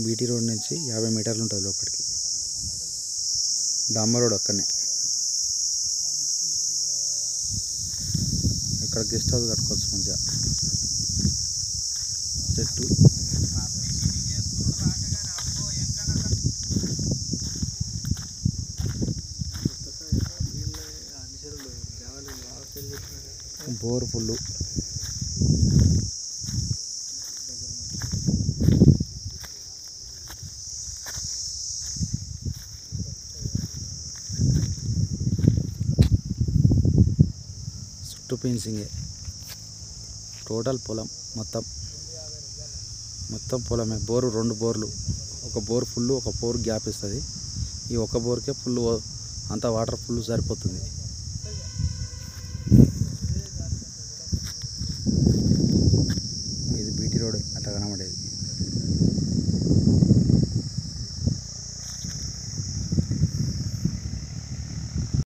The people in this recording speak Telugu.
బీటీ రోడ్ నుంచి 50 మీటర్లు ఉంటుంది లోపలికి. డాంబర్ రోడ్ అక్కడనే. ఇక్కడ గెస్ట్ హౌస్ కట్టుకోవచ్చు మంచిగా. చెట్టు బోర్ ఫుల్లు. చుట్టూ ఫెన్సింగే. టోటల్ పొలం మొత్తం పొలమే. బోరు 2 బోర్లు. ఒక బోర్ ఫుల్, ఒక బోర్ గ్యాప్ ఇస్తుంది. ఈ ఒక బోర్కే ఫుల్ అంత వాటర్ ఫుల్ సరిపోతుంది. ఇది బీటీ రోడ్ అట్లా కనబడేది.